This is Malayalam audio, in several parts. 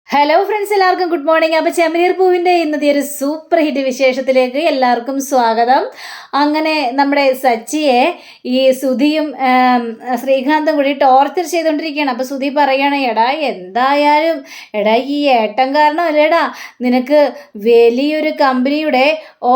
ഹലോ ഫ്രണ്ട്സ്, എല്ലാവർക്കും ഗുഡ് മോർണിംഗ്. അപ്പോൾ ചെമ്മനീർ പൂവിൻ്റെ ഇന്നത്തെ ഒരു സൂപ്പർ ഹിറ്റ് വിശേഷത്തിലേക്ക് എല്ലാവർക്കും സ്വാഗതം. അങ്ങനെ നമ്മുടെ സച്ചിയെ ഈ സുധിയും ശ്രീകാന്തും കൂടി ടോർച്ചർ ചെയ്തുകൊണ്ടിരിക്കുകയാണ്. അപ്പോൾ സുധി പറയണേ, എടാ എന്തായാലും എടാ ഈ ഏട്ടൻ കാരണമല്ലേടാ നിനക്ക് വലിയൊരു കമ്പനിയുടെ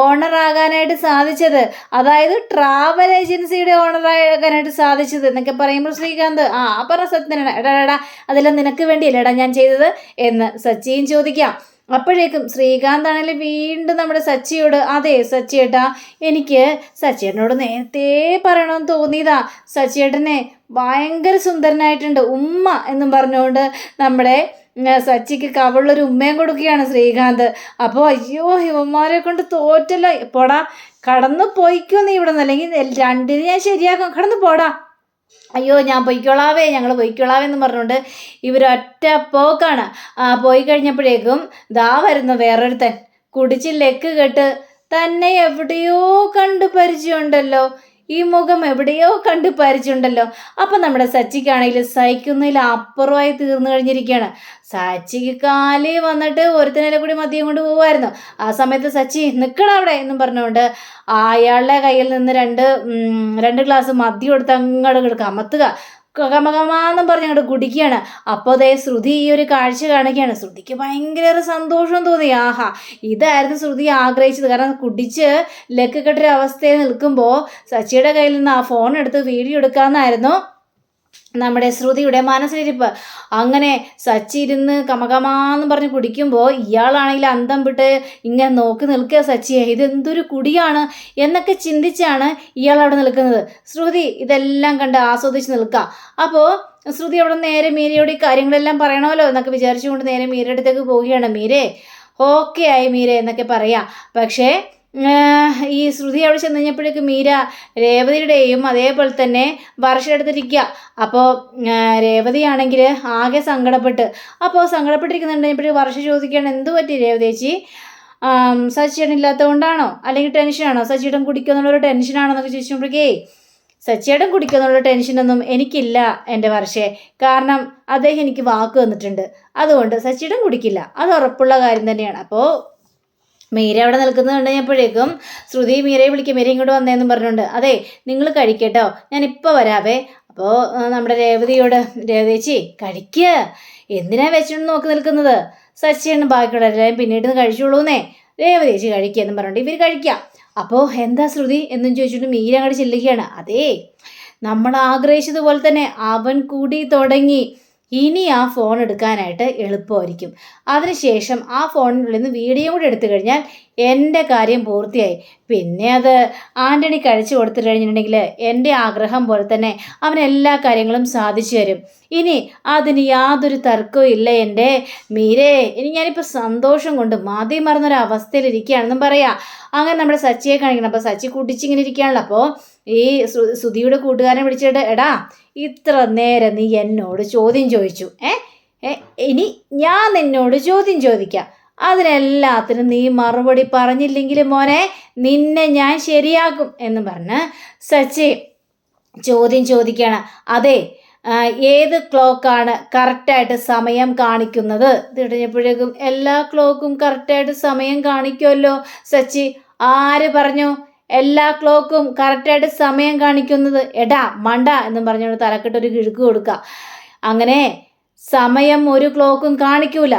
ഓണറാകാനായിട്ട് സാധിച്ചത്, അതായത് ട്രാവൽ ഏജൻസിയുടെ ഓണറാകാനായിട്ട് സാധിച്ചത് എന്നൊക്കെ പറയുമ്പോൾ ശ്രീകാന്ത് പറഞ്ഞ സത്യനാണ്. എടാ അതെല്ലാം നിനക്ക് വേണ്ടിയല്ലേടാ ഞാൻ ചെയ്തത് എന്ന് സച്ചിയും ചോദിക്കാം. അപ്പോഴേക്കും ശ്രീകാന്ത് ആണെങ്കിൽ വീണ്ടും നമ്മുടെ സച്ചിയോട്, അതെ സച്ചിയേട്ടാ, എനിക്ക് സച്ചിയേട്ടനോട് നേരത്തെ പറയണമെന്ന് തോന്നിയതാ, സച്ചിയേട്ടനെ ഭയങ്കര സുന്ദരനായിട്ടുണ്ട് ഉമ്മ എന്നും പറഞ്ഞുകൊണ്ട് നമ്മുടെ സച്ചിക്ക് കവളൊരു ഉമ്മയും കൊടുക്കുകയാണ് ശ്രീകാന്ത്. അപ്പോൾ അയ്യോ ഇവന്മാരെ കൊണ്ട് തോറ്റല്ലോ, പോടാ കടന്നു പോയിക്കോ നീ ഇവിടെ നിന്ന്, അല്ലെങ്കിൽ രണ്ടിന് ഞാൻ ശരിയാക്കും, കടന്നു പോടാ, അയ്യോ ഞാൻ പൊയ്ക്കോളാവേ, ഞങ്ങൾ പൊയ്ക്കോളാവേ എന്ന് പറഞ്ഞുകൊണ്ട് ഇവരൊറ്റ പോക്കാണ്. പോയി കഴിഞ്ഞപ്പോഴേക്കും ദാ വരുന്നു വേറൊരുത്തൻ, കുടിച്ച് ലെക്ക് കെട്ട് തന്നെ എവിടെയോ കണ്ടു പരിചയമുണ്ടല്ലോ, ഈ മുഖം എവിടെയോ കണ്ട് പരിചയമുണ്ടല്ലോ. അപ്പം നമ്മുടെ സച്ചിക്കാണെങ്കിൽ സഹിക്കുന്നതിൽ അപ്പുറമായി തീർന്നു കഴിഞ്ഞിരിക്കുകയാണ്. സച്ചിക്ക് കാലി വന്നിട്ട് ഒരുത്തനെ കൂടി മദ്യം കൊണ്ട് പോകുമായിരുന്നു. ആ സമയത്ത് സച്ചി നിൽക്കണം അവിടെ എന്നും പറഞ്ഞുകൊണ്ട് അയാളുടെ കയ്യിൽ നിന്ന് രണ്ട് ഗ്ലാസ് മദ്യം എടുത്ത് അങ്ങോട്ട് കിടക്കുക, അമത്തുക, കമകമാന്നും പറഞ്ഞ് അങ്ങോട്ട് കുടിക്കുകയാണ്. അപ്പോൾ അതേ ശ്രുതി ഈ ഒരു കാഴ്ച കാണിക്കുകയാണ്. ശ്രുതിക്ക് ഭയങ്കര സന്തോഷം തോന്നി. ആഹാ, ഇതായിരുന്നു ശ്രുതി ആഗ്രഹിച്ചത്. കാരണം കുടിച്ച് ലെക്ക് കെട്ടൊരു അവസ്ഥയിൽ നിൽക്കുമ്പോൾ സച്ചിയുടെ കയ്യിൽ നിന്ന് ആ ഫോൺ എടുത്ത് വീഡിയോ എടുക്കാമെന്നായിരുന്നു നമ്മുടെ ശ്രുതിയുടെ മനസ്സിലിരിപ്പ്. അങ്ങനെ സച്ചി ഇരുന്ന് കമകമാന്ന് പറഞ്ഞ് കുടിക്കുമ്പോൾ ഇയാളാണെങ്കിൽ അന്തം വിട്ട് ഇങ്ങനെ നോക്കി നിൽക്കുക സച്ചിയെ, ഇതെന്തൊരു കുടിയാണ് എന്നൊക്കെ ചിന്തിച്ചാണ് ഇയാൾ അവിടെ നിൽക്കുന്നത്. ശ്രുതി ഇതെല്ലാം കണ്ട് ആസ്വദിച്ച് നിൽക്കുക. അപ്പോൾ ശ്രുതി അവിടെ നേരെ മീരയോട് ഈ കാര്യങ്ങളെല്ലാം പറയണമല്ലോ എന്നൊക്കെ വിചാരിച്ചുകൊണ്ട് നേരെ മീരയുടെ അടുത്തേക്ക് പോവുകയാണ്. മീരേ ഓക്കെ ആയി മീര എന്നൊക്കെ പറയാം. പക്ഷേ ഈ ശ്രുതി അവിടെ ചെന്ന് കഴിഞ്ഞപ്പോഴേക്കും മീര രേവതിയുടെയും അതേപോലെ തന്നെ വർഷയുടെ അടുത്തിരിക്കുക. അപ്പോൾ രേവതിയാണെങ്കിൽ ആകെ സങ്കടപ്പെട്ട്, അപ്പോൾ സങ്കടപ്പെട്ടിരിക്കുന്നുണ്ടെങ്കിൽ വർഷ ചോദിക്കുകയാണ്, എന്ത് പറ്റി രേവതേച്ചി, സച്ചിയേട്ടൻ ഇല്ലാത്തതുകൊണ്ടാണോ അല്ലെങ്കിൽ ടെൻഷനാണോ, സച്ചിയേട്ടൻ കുടിക്കുന്നുള്ളൊരു ടെൻഷനാണോ എന്നൊക്കെ ചോദിച്ചപ്പോഴേക്കേ, സച്ചിയേട്ടൻ കുടിക്കുന്നുള്ള ടെൻഷനൊന്നും എനിക്കില്ല എൻ്റെ വർഷേ, കാരണം അദ്ദേഹം എനിക്ക് വാക്ക് തന്നിട്ടുണ്ട്, അതുകൊണ്ട് സച്ചിയേട്ടൻ കുടിക്കില്ല, അത് ഉറപ്പുള്ള കാര്യം തന്നെയാണ്. അപ്പോൾ മീര അവിടെ നിൽക്കുന്നത് കണ്ടുകഴിഞ്ഞപ്പോഴേക്കും ശ്രുതി മീരയെ വിളിക്കും, മീര ഇങ്ങോട്ട് വന്നേന്നും പറഞ്ഞുകൊണ്ട്, അതെ നിങ്ങൾ കഴിക്കട്ടോ ഞാനിപ്പോൾ വരാവേ. അപ്പോൾ നമ്മുടെ രേവതിയോട്, രേവതേച്ചി കഴിക്കുക, എന്തിനാ വെച്ചിട്ട് നോക്കി നിൽക്കുന്നത്, സച്ചിയാണ് ബാക്കിയുള്ള എല്ലാവരും പിന്നീട് കഴിച്ചോളൂന്നേ, രേവതേച്ചി കഴിക്കുക എന്നും പറഞ്ഞുകൊണ്ട് ഇവർ കഴിക്കാം. അപ്പോൾ എന്താ ശ്രുതി എന്നും ചോദിച്ചിട്ട് മീര അങ്ങോട്ട് ചെല്ലുകയാണ്. അതേ നമ്മൾ ആഗ്രഹിച്ചതുപോലെ തന്നെ അവൻ കൂടി തുടങ്ങി, ഇനി ആ ഫോൺ എടുക്കാനായിട്ട് എളുപ്പമായിരിക്കും. അതിനുശേഷം ആ ഫോണിനുള്ളിൽ നിന്ന് വീഡിയോ കൂടി എടുത്തു കഴിഞ്ഞാൽ എൻ്റെ കാര്യം പൂർത്തിയായി. പിന്നെ അത് ആൻ്റണി കഴിച്ചു കൊടുത്തു കഴിഞ്ഞിട്ടുണ്ടെങ്കിൽ എൻ്റെ ആഗ്രഹം പോലെ തന്നെ അവൻ എല്ലാ കാര്യങ്ങളും സാധിച്ചു തരും. ഇനി അതിന് യാതൊരു തർക്കവും ഇല്ല എൻ്റെ മീരേ, ഇനി ഞാനിപ്പോൾ സന്തോഷം കൊണ്ട് മതി മറന്നൊരവസ്ഥയിലിരിക്കുകയാണെന്നും പറയാം. അങ്ങനെ നമ്മുടെ സച്ചിയെ കാണിക്കണം. അപ്പോൾ സച്ചി കുടിച്ചിങ്ങനെ ഇരിക്കുകയാണല്ലോ. അപ്പോൾ ഈ സുധിയുടെ കൂട്ടുകാരനെ വിളിച്ചിട്ട്, എടാ ഇത്ര നേരം നീ എന്നോട് ചോദ്യം ചോദിച്ചു, ഇനി ഞാൻ നിന്നോട് ചോദ്യം ചോദിക്കാം, അതിനെല്ലാത്തിനും നീ മറുപടി പറഞ്ഞില്ലെങ്കിൽ മോനെ നിന്നെ ഞാൻ ശരിയാക്കും എന്ന് പറഞ്ഞ് സച്ചി ചോദ്യം ചോദിക്കുകയാണ്. അതെ ഏത് ക്ലോക്കാണ് കറക്റ്റായിട്ട് സമയം കാണിക്കുന്നത്? തിടഞ്ഞപ്പോഴേക്കും എല്ലാ ക്ലോക്കും കറക്റ്റായിട്ട് സമയം കാണിക്കുമല്ലോ സച്ചി. ആര് പറഞ്ഞു എല്ലാ ക്ലോക്കും കറക്റ്റായിട്ട് സമയം കാണിക്കുന്നത്? എടാ മണ്ട എന്നും പറഞ്ഞുകൊണ്ട് തലക്കെട്ടൊരു കിഴുക്ക് കൊടുക്കുക. അങ്ങനെ സമയം ഒരു ക്ലോക്കും കാണിക്കൂല,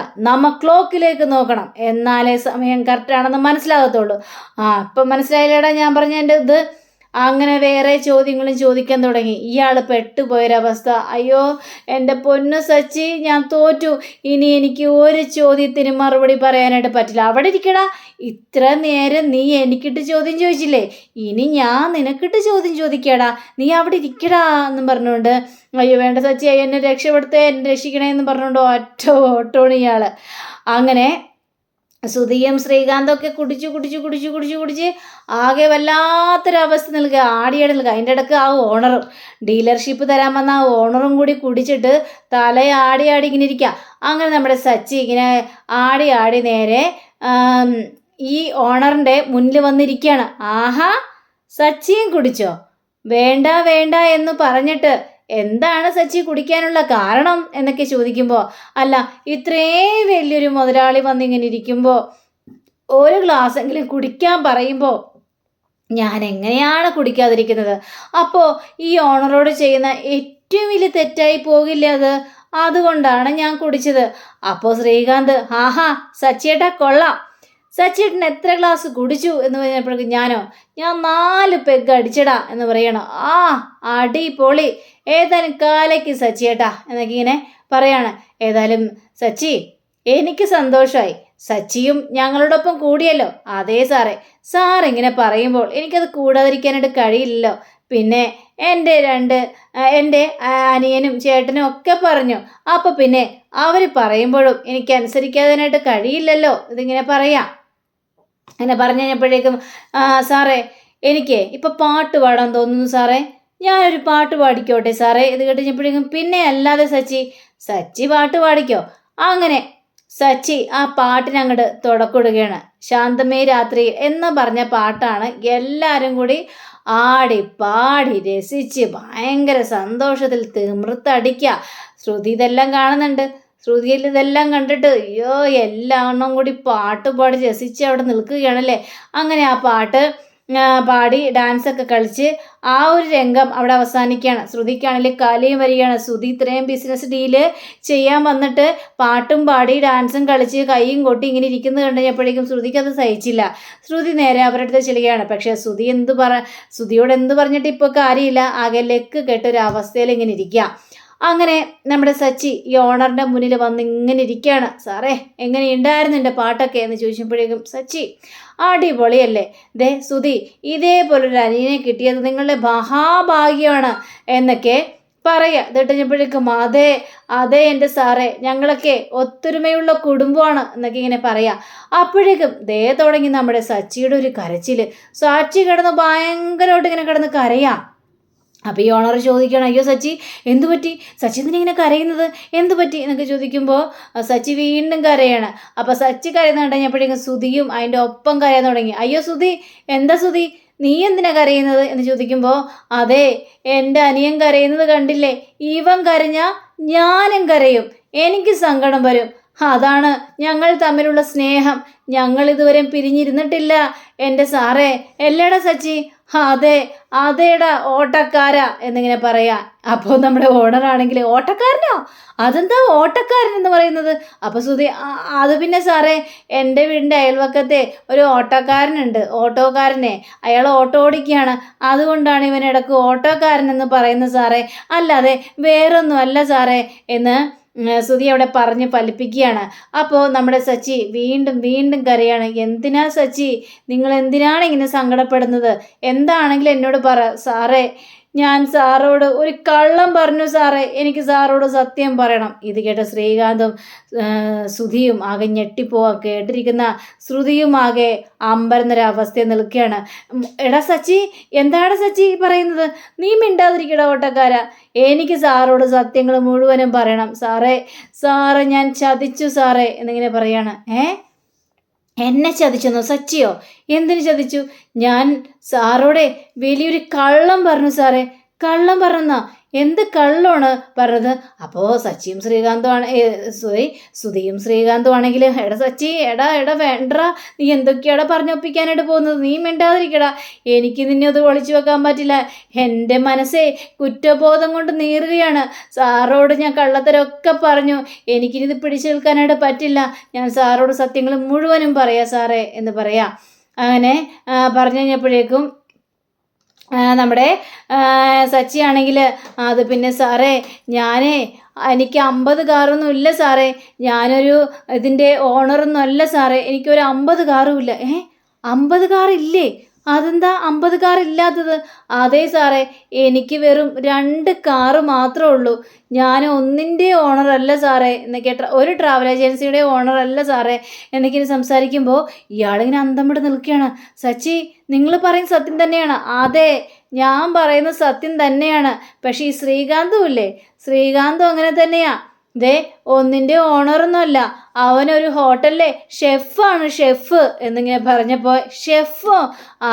ക്ലോക്കിലേക്ക് നോക്കണം, എന്നാലേ സമയം കറക്റ്റാണെന്ന് മനസ്സിലാകത്തുള്ളൂ. ഇപ്പം മനസ്സിലായില്ലേടാ ഞാൻ പറഞ്ഞ എൻ്റെ ഇത്? അങ്ങനെ വേറെ ചോദ്യങ്ങളും ചോദിക്കാൻ തുടങ്ങി. ഇയാൾ പെട്ടുപോയൊരവസ്ഥ. അയ്യോ എൻ്റെ പൊന്നു സച്ചി, ഞാൻ തോറ്റു, ഇനി എനിക്ക് ഒരു ചോദ്യത്തിന് മറുപടി പറയാനായിട്ട് പറ്റില്ല. അവിടെ ഇരിക്കടാ, ഇത്ര നേരം നീ എനിക്കിട്ട് ചോദ്യം ചോദിച്ചില്ലേ, ഇനി ഞാൻ നിനക്കിട്ട് ചോദ്യം ചോദിക്കടാ, നീ അവിടെ ഇരിക്കടാ എന്നും പറഞ്ഞുകൊണ്ട്, അയ്യോ വേണ്ട സച്ചി, എന്നെ രക്ഷപ്പെടുത്തേ, എന്നെ രക്ഷിക്കണേ എന്ന് പറഞ്ഞുകൊണ്ട് ഒറ്റ ഓട്ടോണ് ഇയാൾ. അങ്ങനെ സുധിയും ശ്രീകാന്തൊക്കെ കുടിച്ച് ആകെ വല്ലാത്തൊരവസ്ഥ നൽകുക, ആടിയാടി നിൽക്കുക. അതിൻ്റെ ഇടയ്ക്ക് ആ ഓണറും, ഡീലർഷിപ്പ് തരാൻ വന്ന ആ ഓണറും കൂടി കുടിച്ചിട്ട് ആടി ഇങ്ങനെ ഇരിക്കുക. അങ്ങനെ നമ്മുടെ സച്ചി ഇങ്ങനെ ആടി നേരെ ഈ ഓണറിൻ്റെ മുന്നിൽ വന്നിരിക്കുകയാണ്. ആഹാ, സച്ചിയും കുടിച്ചോ? വേണ്ട എന്ന് പറഞ്ഞിട്ട് എന്താണ് സച്ചി കുടിക്കാനുള്ള കാരണം എന്നൊക്കെ ചോദിക്കുമ്പോൾ, അല്ല ഇത്രയും വലിയൊരു മുതലാളി വന്നിങ്ങനെ ഇരിക്കുമ്പോൾ ഒരു ഗ്ലാസ്സെങ്കിലും കുടിക്കാൻ പറയുമ്പോൾ ഞാൻ എങ്ങനെയാണ് കുടിക്കാതിരിക്കുന്നത്? അപ്പോൾ ഈ ഓണറോട് ചെയ്യുന്ന ഏറ്റവും വലിയ തെറ്റായി പോകില്ല അത്? അതുകൊണ്ടാണ് ഞാൻ കുടിച്ചത്. അപ്പോൾ ശ്രീകാന്ത്, ആഹാ സച്ചിയേട്ടാ കൊള്ളാം, സച്ചിയേട്ടൻ എത്ര ഗ്ലാസ് കുടിച്ചു എന്ന് പറഞ്ഞപ്പോഴേക്കും ഞാൻ 4 പെഗ് അടിച്ചടാ എന്ന് പറയണം. ആ അടിപൊളി, ഏതായാലും കാലയ്ക്ക് സച്ചിയേട്ടാ എന്നൊക്കെ ഇങ്ങനെ പറയാണ്. ഏതായാലും സച്ചി, എനിക്ക് സന്തോഷമായി, സച്ചിയും ഞങ്ങളോടൊപ്പം കൂടിയല്ലോ. അതേ സാറേ, സാർ ഇങ്ങനെ പറയുമ്പോൾ എനിക്കത് കൂടാതിരിക്കാനായിട്ട് കഴിയില്ലല്ലോ. പിന്നെ എൻ്റെ അനിയനും ചേട്ടനും ഒക്കെ പറഞ്ഞു, അപ്പോൾ പിന്നെ അവർ പറയുമ്പോഴും എനിക്ക് അനുസരിക്കാതിനായിട്ട് കഴിയില്ലല്ലോ. ഇതിങ്ങനെ പറയാം. അങ്ങനെ പറഞ്ഞു കഴിഞ്ഞപ്പോഴേക്കും, സാറേ എനിക്ക് ഇപ്പോൾ പാട്ട് പാടാൻ തോന്നുന്നു സാറേ, ഞാനൊരു പാട്ട് പാടിക്കോട്ടെ സാറേ. ഇത് കേട്ടുകഴിഞ്ഞപ്പോഴേക്കും, പിന്നെ അല്ലാതെ സച്ചി പാട്ട് പാടിക്കോ. അങ്ങനെ സച്ചി ആ പാട്ടിന് അങ്ങോട്ട് തുടക്കിടുകയാണ്. ശാന്തമേ രാത്രി എന്ന് പറഞ്ഞ പാട്ടാണ്. എല്ലാവരും കൂടി ആടി പാടി രസിച്ച് ഭയങ്കര സന്തോഷത്തിൽ തിമിർത്തടിക്കുക. ശ്രുതി ഇതെല്ലാം കാണുന്നുണ്ട്. ശ്രുതിയിൽ ഇതെല്ലാം കണ്ടിട്ട് അയ്യോ എല്ലാം കൂടി പാട്ട് പാടി രസിച്ച് അവിടെ നിൽക്കുകയാണല്ലേ. അങ്ങനെ ആ പാട്ട് പാടി ഡാൻസൊക്കെ കളിച്ച് ആ ഒരു രംഗം അവിടെ അവസാനിക്കുകയാണ്. ശ്രുതിക്കാണെങ്കിൽ കാലിയും വരികയാണ്. ശ്രുതി ഇത്രയും ബിസിനസ് ഡീല് ചെയ്യാൻ വന്നിട്ട് പാട്ടും പാടി ഡാൻസും കളിച്ച് കൈയും കൊട്ടി ഇങ്ങനെ ഇരിക്കുന്നത് കണ്ടുകഴിഞ്ഞപ്പോഴേക്കും ശ്രുതിക്ക് അത് സഹിച്ചില്ല. ശ്രുതി നേരെ അവരുടെ അടുത്ത് ചെല്ലുകയാണ്. പക്ഷേ ശ്രുതിയോട് എന്ത് പറഞ്ഞിട്ട് ഇപ്പോൾ കാര്യമില്ല. ആകെ ലെക്ക് കെട്ടൊരവസ്ഥയിൽ ഇങ്ങനെ ഇരിക്കുക. അങ്ങനെ നമ്മുടെ സച്ചി ഈ ഓണറിൻ്റെ മുന്നിൽ വന്ന് ഇങ്ങനെ ഇരിക്കുകയാണ്. സാറേ എങ്ങനെയുണ്ടായിരുന്നു എൻ്റെ പാട്ടൊക്കെ എന്ന് ചോദിച്ചപ്പോഴേക്കും, സച്ചി അടിപൊളിയല്ലേ, ദേ ശ്രുതി ഇതേപോലൊരു അനിയനെ കിട്ടിയത് നിങ്ങളുടെ മഹാഭാഗ്യമാണ് എന്നൊക്കെ പറയുക. ഇത് കഴിഞ്ഞപ്പോഴേക്കും, അതെ എൻ്റെ സാറേ, ഞങ്ങളൊക്കെ ഒത്തൊരുമയുള്ള കുടുംബമാണ് എന്നൊക്കെ ഇങ്ങനെ പറയാം. അപ്പോഴേക്കും ദേ തുടങ്ങി നമ്മുടെ സച്ചിയുടെ ഒരു കരച്ചിൽ. സച്ചി കിടന്ന് ഭയങ്കരമായിട്ട് ഇങ്ങനെ കിടന്ന് കരയാം. അപ്പോൾ ഈ ഓണർ ചോദിക്കണം, അയ്യോ സച്ചി എന്തു പറ്റി, സച്ചി എന്തിനിങ്ങനെ കരയുന്നത്, എന്തു പറ്റി എന്നൊക്കെ ചോദിക്കുമ്പോൾ സച്ചി വീണ്ടും കരയാണ്. അപ്പോൾ സച്ചി കരയുന്ന കഴിഞ്ഞപ്പോഴേക്കും ശ്രുതിയും അതിൻ്റെ ഒപ്പം കരയാൻ തുടങ്ങി. അയ്യോ ശ്രുതി, എന്താ ശ്രുതി, നീ എന്തിനാ കരയുന്നത് എന്ന് ചോദിക്കുമ്പോൾ, അതെ എൻ്റെ അനിയൻ കരയുന്നത് കണ്ടില്ലേ, ഇവൻ കരഞ്ഞാൽ ഞാനും കരയും, എനിക്ക് സങ്കടം വരും, അതാണ് ഞങ്ങൾ തമ്മിലുള്ള സ്നേഹം, ഞങ്ങൾ ഇതുവരെ പിരിഞ്ഞിരുന്നിട്ടില്ല എൻ്റെ സാറേ, അല്ലേടാ സച്ചി? അതേടാ ഓട്ടക്കാരാ എന്നിങ്ങനെ പറയാ. അപ്പോൾ നമ്മുടെ ഓണറാണെങ്കിൽ, ഓട്ടക്കാരനോ, അതെന്താ ഓട്ടക്കാരൻ എന്ന് പറയുന്നത്? അപ്പോൾ ശ്രുതി, അത് പിന്നെ സാറേ എൻ്റെ വീടിൻ്റെ അയൽവക്കത്തെ ഒരു ഓട്ടോക്കാരനുണ്ട്, ഓട്ടോക്കാരനെ, അയാൾ ഓട്ടോ ഓടിക്കുകയാണ്, അതുകൊണ്ടാണ് ഇവൻ ഇടയ്ക്ക് ഓട്ടോക്കാരൻ എന്ന് പറയുന്നത് സാറേ, അല്ലാതെ വേറൊന്നും അല്ല സാറേ എന്ന് ശ്രുതി അവിടെ പറഞ്ഞ് ഫലിപ്പിക്കുകയാണ്. അപ്പോൾ നമ്മുടെ സച്ചി വീണ്ടും കരയാണ്. എന്തിനാ സച്ചി, നിങ്ങൾ എന്തിനാണ് ഇങ്ങനെ സങ്കടപ്പെടുന്നത്? എന്താണെങ്കിലും എന്നോട് പറ സാറേ, ഞാൻ സാറോട് ഒരു കള്ളം പറഞ്ഞു സാറേ, എനിക്ക് സാറോട് സത്യം പറയണം. ഇത് കേട്ട ശ്രീകാന്തും ശ്രുതിയും ആകെ ഞെട്ടിപ്പോവാൻ, കേട്ടിരിക്കുന്ന ശ്രുതിയും ആകെ അമ്പരന്നൊരവസ്ഥയിൽ നിൽക്കുകയാണ്. എടാ സച്ചി, എന്താണ് സച്ചി പറയുന്നത്? നീ മിണ്ടാതിരിക്കടാ ഓട്ടക്കാരാ, എനിക്ക് സാറോട് സത്യങ്ങൾ മുഴുവനും പറയണം സാറേ ഞാൻ ചതിച്ചു സാറേ എന്നിങ്ങനെ പറയാണ്. എന്നെ ചതിച്ചെന്നോ? സച്ചിയോ? എന്തിനു ചതിച്ചു? ഞാൻ സാറോടെ വലിയൊരു കള്ളം പറഞ്ഞു സാറേ. കള്ളം പറഞ്ഞോ? എന്ത് കള്ളമാണ് പറഞ്ഞത്? അപ്പോൾ സച്ചിയും ശ്രീകാന്തുമാണ്, ശ്രുതിയും ശ്രീകാന്തും ആണെങ്കിൽ, എടാ സച്ചി, എടാ വേണ്ടടാ, നീ എന്തൊക്കെയാടാ പറഞ്ഞൊപ്പിക്കാനായിട്ട് പോകുന്നത്, നീ മിണ്ടാതിരിക്കടാ, എനിക്ക് നിന്നെ അത് ഒളിച്ചു വെക്കാൻ പറ്റില്ല, എൻ്റെ മനസ്സേ കുറ്റബോധം കൊണ്ട് നീറുകയാണ്, സാറോട് ഞാൻ കള്ളത്തരമൊക്കെ പറഞ്ഞു, എനിക്കിത് പിടിച്ചു നിൽക്കാനായിട്ട് പറ്റില്ല, ഞാൻ സാറോട് സത്യങ്ങൾ മുഴുവനും പറയാം സാറേ എന്ന് പറയാം. അങ്ങനെ പറഞ്ഞു കഴിഞ്ഞപ്പോഴേക്കും നമ്മുടെ സച്ചിയാണെങ്കിൽ, അത് പിന്നെ സാറേ എനിക്ക് 50 കാറൊന്നും ഇല്ല സാറേ, ഞാനൊരു ഇതിൻ്റെ ഓണറൊന്നും അല്ല സാറേ, എനിക്കൊരു 50 കാറും ഇല്ല. 50 കാറില്ലേ? അതെന്താ 50 കാർ ഇല്ലാത്തത്? അതെ സാറേ, എനിക്ക് വെറും 2 കാറ് മാത്രമേ ഉള്ളൂ, ഞാൻ ഒന്നിൻ്റെ ഓണറല്ല സാറേ എന്നൊക്കെ, ഒരു ട്രാവൽ ഏജൻസിയുടെ ഓണറല്ല സാറേ എന്നൊക്കെ സംസാരിക്കുമ്പോൾ ഇയാളിങ്ങനെ അന്തം വിട്ട് നിൽക്കുകയാണ്. സച്ചി, നിങ്ങൾ പറയുന്ന സത്യം തന്നെയാണ്? അതെ, ഞാൻ പറയുന്ന സത്യം തന്നെയാണ്. പക്ഷേ ഈ ശ്രീകാന്തും ഇല്ലേ, ശ്രീകാന്തും അങ്ങനെ തന്നെയാ. ദേ ഒന്നിൻ്റെ ഓണറൊന്നുമല്ല, അവനൊരു ഹോട്ടലിലെ ഷെഫാണ്, ഷെഫ് എന്നിങ്ങനെ പറഞ്ഞപ്പോൾ ഷെഫോ?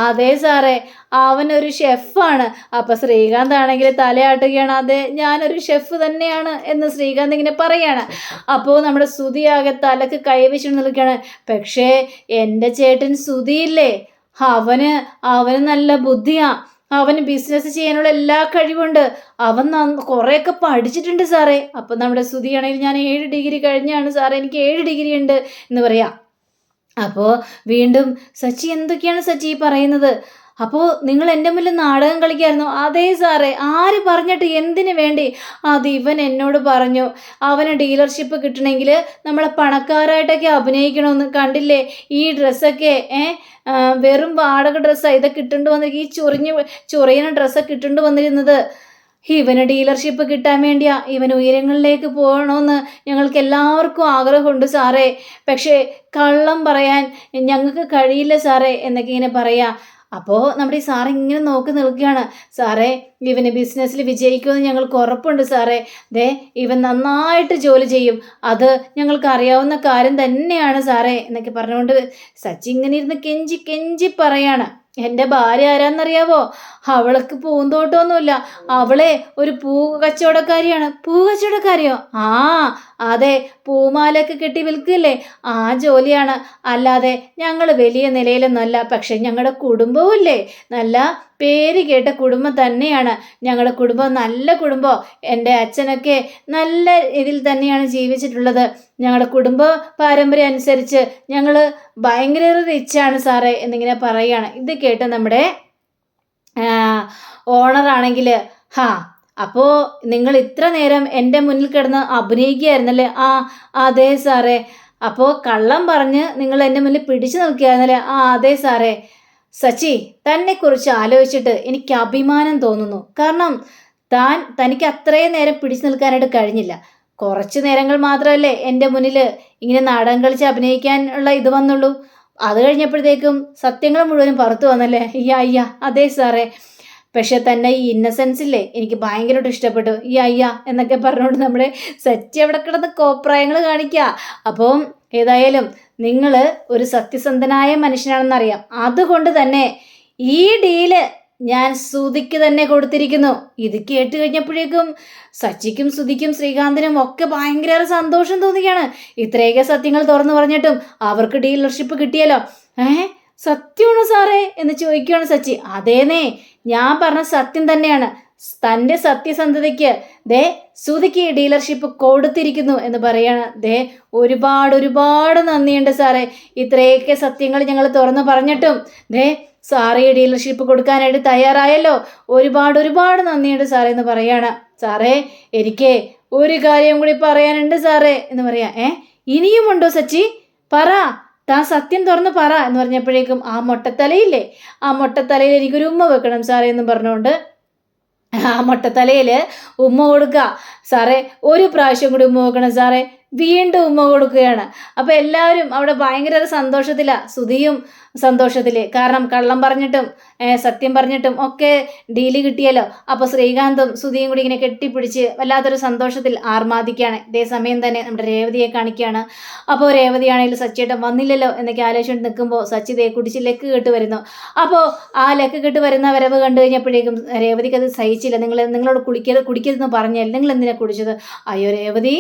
അതെ സാറേ, അവനൊരു ഷെഫാണ്. അപ്പം ശ്രീകാന്ത് ആണെങ്കിൽ തലയാട്ടുകയാണ്. അതെ, ഞാനൊരു ഷെഫ് തന്നെയാണ് എന്ന് ശ്രീകാന്ത് ഇങ്ങനെ പറയാണ്. അപ്പോൾ നമ്മുടെ സുധിയാകെ തലക്ക് കൈവച്ചു നിൽക്കുകയാണ്. പക്ഷേ എൻ്റെ ചേട്ടൻ സുധിയില്ലേ, അവന് അവന് നല്ല ബുദ്ധിയാ, അവന് ബിസിനസ് ചെയ്യാനുള്ള എല്ലാ കഴിവുണ്ട്, അവൻ കുറേയൊക്കെ പഠിച്ചിട്ടുണ്ട് സാറേ. അപ്പം നമ്മുടെ സുധിയാണെങ്കിൽ ഞാൻ 7 ഡിഗ്രി കഴിഞ്ഞാണ് സാറേ, എനിക്ക് 7 ഡിഗ്രി ഉണ്ട് എന്ന് പറയാം. അപ്പോൾ വീണ്ടും സച്ചി എന്തൊക്കെയാണ് സച്ചി പറയുന്നത്? അപ്പോൾ നിങ്ങൾ എൻ്റെ മുന്നിൽ നാടകം കളിക്കായിരുന്നു? അതേ സാറേ. ആര് പറഞ്ഞിട്ട്, എന്തിനു വേണ്ടി? അത് ഇവൻ എന്നോട് പറഞ്ഞു, അവന് ഡീലർഷിപ്പ് കിട്ടണമെങ്കിൽ നമ്മളെ പണക്കാരായിട്ടൊക്കെ അഭിനയിക്കണമെന്ന്. കണ്ടില്ലേ ഈ ഡ്രസ്സൊക്കെ, വെറും വാടക ഡ്രസ്സാണ് ഇതൊക്കെ ഇട്ടുകൊണ്ട് വന്നിരിക്കും, ഈ ചൊറിയുന്ന ഡ്രസ്സൊക്കെ ഇട്ടുകൊണ്ട് വന്നിരുന്നത്. ഇവന് ഡീലർഷിപ്പ് കിട്ടാൻ വേണ്ടിയാ, ഇവൻ ഉയരങ്ങളിലേക്ക് പോകണമെന്ന് ഞങ്ങൾക്ക് എല്ലാവർക്കും ആഗ്രഹമുണ്ട് സാറേ. പക്ഷേ കള്ളം പറയാൻ ഞങ്ങൾക്ക് കഴിയില്ല സാറേ എന്നൊക്കെ ഇങ്ങനെ പറയാ. അപ്പോൾ നമ്മുടെ ഈ സാറ് ഇങ്ങനെ നോക്കി നിൽക്കുകയാണ്. സാറേ, ഇവന് ബിസിനസ്സിൽ വിജയിക്കുമെന്ന് ഞങ്ങൾക്ക് ഉറപ്പുണ്ട് സാറേ. ദേ ഇവൻ നന്നായിട്ട് ജോലി ചെയ്യും, അത് ഞങ്ങൾക്ക് അറിയാവുന്ന കാര്യം തന്നെയാണ് സാറേ എന്നൊക്കെ പറഞ്ഞുകൊണ്ട് സച്ചി ഇങ്ങനെ ഇരുന്ന് കെഞ്ചി കെഞ്ചി പറയാണ്. എൻ്റെ ഭാര്യ ആരാന്നറിയാവോ? അവൾക്ക് പൂന്തോട്ടമൊന്നുമില്ല, അവളെ ഒരു പൂ കച്ചവടക്കാരിയാണ്. പൂ കച്ചവടക്കാരിയോ? ആ അതെ, പൂമാലയൊക്കെ കെട്ടി വിൽക്കില്ലേ, ആ ജോലിയാണ്. അല്ലാതെ ഞങ്ങൾ വലിയ നിലയിലൊന്നുമല്ല, പക്ഷെ ഞങ്ങളുടെ കുടുംബവും ഇല്ലേ, നല്ല പേര് കേട്ട കുടുംബം തന്നെയാണ് ഞങ്ങളുടെ കുടുംബം. നല്ല കുടുംബം, എൻ്റെ അച്ഛനൊക്കെ നല്ല ഇതിൽ തന്നെയാണ് ജീവിച്ചിട്ടുള്ളത്. ഞങ്ങളുടെ കുടുംബ പാരമ്പര്യം അനുസരിച്ച് ഞങ്ങൾ ഭയങ്കര റിച്ചാണ് സാറേ എന്നിങ്ങനെ പറയുകയാണ്. ഇത് കേട്ട് നമ്മുടെ ഓണറാണെങ്കിൽ, അപ്പോൾ നിങ്ങൾ ഇത്ര നേരം എൻ്റെ മുന്നിൽ കിടന്ന് അഭിനയിക്കുകയായിരുന്നല്ലേ? അതെ സാറേ. അപ്പോൾ കള്ളം പറഞ്ഞ് നിങ്ങൾ എൻ്റെ മുന്നിൽ പിടിച്ചു നിൽക്കുകയായിരുന്നല്ലേ? അതെ സാറേ. സച്ചി, തന്നെക്കുറിച്ച് ആലോചിച്ചിട്ട് എനിക്ക് അഭിമാനം തോന്നുന്നു. കാരണം തനിക്ക് അത്രയും നേരം പിടിച്ചു നിൽക്കാനായിട്ട് കഴിഞ്ഞില്ല. കുറച്ച് നേരങ്ങൾ മാത്രമല്ലേ എൻ്റെ മുന്നിൽ ഇങ്ങനെ നാടകം കളിച്ച് അഭിനയിക്കാനുള്ള ഇത് വന്നുള്ളൂ. അത് കഴിഞ്ഞപ്പോഴത്തേക്കും സത്യങ്ങൾ മുഴുവനും പുറത്തു വന്നല്ലേ? അയ്യ അതെ സാറേ. പക്ഷെ തന്നെ ഈ ഇന്നസെൻസ് ഇല്ലേ, എനിക്ക് ഭയങ്കരമായിട്ട് ഇഷ്ടപ്പെട്ടു. അയ്യ എന്നൊക്കെ പറഞ്ഞുകൊണ്ട് നമ്മുടെ സച്ചി അവിടെ കിടന്ന് കോപ്രായങ്ങൾ കാണിക്കുക. അപ്പം ഏതായാലും നിങ്ങൾ ഒരു സത്യസന്ധനായ മനുഷ്യനാണെന്നറിയാം. അതുകൊണ്ട് തന്നെ ഈ ഡീല് ഞാൻ സുധിക്ക് തന്നെ കൊടുത്തിരിക്കുന്നു. ഇത് കേട്ട് കഴിഞ്ഞപ്പോഴേക്കും സച്ചിക്കും സുധിക്കും ശ്രീകാന്തിനും ഒക്കെ ഭയങ്കര സന്തോഷം തോന്നുകയാണ്. ഇത്രയൊക്കെ സത്യങ്ങൾ തുറന്നു പറഞ്ഞിട്ടും അവർക്ക് ഡീലർഷിപ്പ് കിട്ടിയല്ലോ. സത്യമാണോ സാറേ എന്ന് ചോദിക്കുകയാണ് സച്ചി. അതേന്നേ, ഞാൻ പറഞ്ഞ സത്യം തന്നെയാണ്. തൻ്റെ സത്യസന്ധതയ്ക്ക് ദേ സുധിക്ക് ഡീലർഷിപ്പ് കൊടുത്തിരിക്കുന്നു എന്ന് പറയാണ്. ദേ ഒരുപാട് നന്ദിയുണ്ട് സാറേ, ഇത്രയൊക്കെ സത്യങ്ങൾ ഞങ്ങൾ തുറന്നു പറഞ്ഞിട്ടും ദേ സാറേ ഡീലർഷിപ്പ് കൊടുക്കാനായിട്ട് തയ്യാറായല്ലോ. ഒരുപാട് നന്ദിയുണ്ട് സാറേ എന്ന് പറയാണ്. സാറേ, എനിക്ക് ഒരു കാര്യം കൂടി പറയാനുണ്ട് സാറേ എന്ന് പറയാം. ഇനിയുമുണ്ടോ സച്ചി? പറ, താൻ സത്യം തുറന്ന് പറ എന്ന് പറഞ്ഞപ്പോഴേക്കും ആ മൊട്ടത്തലയില്ലേ, ആ മൊട്ടത്തലയിൽ എനിക്കൊരു ഉമ്മ വെക്കണം സാറേ എന്ന് പറഞ്ഞുകൊണ്ട് ആ മൊട്ടത്തലയിൽ ഉമ്മ കൊടുക്കുക. സാറേ, ഒരു പ്രാവശ്യം കൂടി ഉമ്മ വെക്കണം സാറേ. വീണ്ടും ഉമ്മ കൊടുക്കുകയാണ്. അപ്പോൾ എല്ലാവരും അവിടെ ഭയങ്കര സന്തോഷത്തിലാണ്, സുധിയും സന്തോഷത്തില്. കാരണം കള്ളം പറഞ്ഞിട്ടും സത്യം പറഞ്ഞിട്ടും ഒക്കെ ഡീല് കിട്ടിയല്ലോ. അപ്പോൾ ശ്രീകാന്തും സുധിയും കൂടി ഇങ്ങനെ കെട്ടിപ്പിടിച്ച് വല്ലാത്തൊരു സന്തോഷത്തിൽ ആർമാദിക്കുകയാണ്. ഇതേ സമയം തന്നെ നമ്മുടെ രേവതിയെ കാണിക്കുകയാണ്. അപ്പോൾ രേവതിയാണെങ്കിൽ സച്ചിയേട്ടൻ വന്നില്ലല്ലോ എന്നൊക്കെ ആലോചിച്ചുകൊണ്ട് നിൽക്കുമ്പോൾ സച്ചി ദേ കുടിച്ച് ലക്ക് കെട്ട് വരുന്നു. അപ്പോൾ ആ ലക്ക് കെട്ട് വരുന്ന വരവ് കണ്ടു കഴിഞ്ഞപ്പോഴേക്കും രേവതിക്ക് അത് സഹിച്ചില്ല. നിങ്ങളോട് കുടിക്കരുതെന്ന് പറഞ്ഞാൽ നിങ്ങൾ എന്തിനാ കുടിച്ചത്? അയ്യോ രേവതി,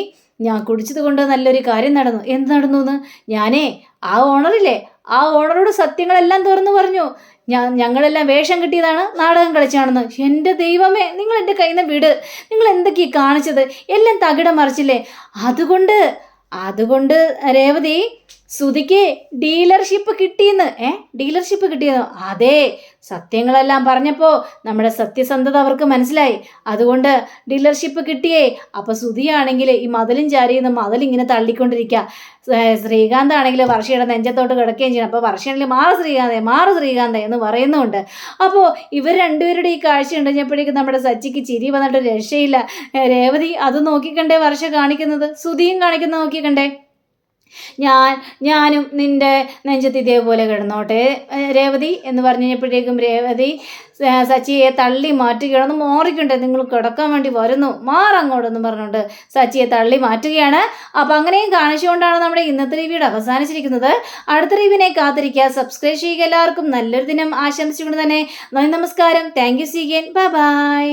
ഞാൻ കുടിച്ചത് കൊണ്ട് നല്ലൊരു കാര്യം നടന്നു. എന്ത് നടന്നു എന്ന്? ഞാനേ ആ ഓണറില്ലേ, ആ ഓണറോട് സത്യങ്ങളെല്ലാം തുറന്നു പറഞ്ഞു. ഞങ്ങളെല്ലാം വേഷം കിട്ടിയതാണ്, നാടകം കളിച്ചാണെന്ന്. എൻ്റെ ദൈവമേ, നിങ്ങൾ എൻ്റെ കയ്യിൽ നിന്ന് വിട്. നിങ്ങൾ എന്തൊക്കെയാണ് കാണിച്ചത്? എല്ലാം തകിടം മറിച്ചില്ലേ? അതുകൊണ്ട് രേവതി, സുധിക്ക് ഡീലർഷിപ്പ് കിട്ടിയെന്ന്. ഡീലർഷിപ്പ് കിട്ടിയെന്നോ? അതെ, സത്യങ്ങളെല്ലാം പറഞ്ഞപ്പോൾ നമ്മുടെ സത്യസന്ധത അവർക്ക് മനസ്സിലായി. അതുകൊണ്ട് ഡീലർഷിപ്പ് കിട്ടിയേ. അപ്പോൾ സുധിയാണെങ്കിൽ ഈ മതിലും ചാരിയെന്ന് മതിലിങ്ങനെ തള്ളിക്കൊണ്ടിരിക്കുക. ശ്രീകാന്ത് ആണെങ്കിൽ വർഷയുടെ നെഞ്ചത്തോട്ട് കിടക്കുകയും ചെയ്യണം. അപ്പോൾ വർഷയാണെങ്കിൽ മാറ് ശ്രീകാന്തേ എന്ന് പറയുന്നുണ്ട്. അപ്പോൾ ഇവർ രണ്ടുപേരുടെ ഈ കാഴ്ച ഉണ്ടെപ്പോഴേക്കും നമ്മുടെ സച്ചിക്ക് ചിരി വന്നിട്ട് രക്ഷയില്ല. രേവതി അത് നോക്കിക്കണ്ടേ വർഷ കാണിക്കുന്നത്, സുധിയും കാണിക്കുന്നത് നോക്കിക്കണ്ടേ. ഞാനും നിൻ്റെ നെഞ്ചത്ത് ഇതേപോലെ കിടന്നോട്ടെ രേവതി എന്ന് പറഞ്ഞു കഴിഞ്ഞപ്പോഴേക്കും രേവതി സച്ചിയെ തള്ളി മാറ്റുകയാണ്. ഒന്ന് മാറിക്കണ്ടേ, നിങ്ങൾ കിടക്കാൻ വേണ്ടി വരുന്നു, മാറങ്ങോട്ടെന്ന് പറഞ്ഞുകൊണ്ട് സച്ചിയെ തള്ളി മാറ്റുകയാണ്. അപ്പം അങ്ങനെയും കാണിച്ചുകൊണ്ടാണ് നമ്മുടെ ഇന്നത്തെ റിവ്യൂടെ അവസാനിച്ചിരിക്കുന്നത്. അടുത്ത റിവ്യൂവിനെ കാത്തിരിക്കുക, സബ്സ്ക്രൈബ് ചെയ്യുക. എല്ലാവർക്കും നല്ലൊരു ദിനം ആശംസിച്ചുകൊണ്ട് തന്നെ നന്ദി, നമസ്കാരം, thank you, see again, bye by.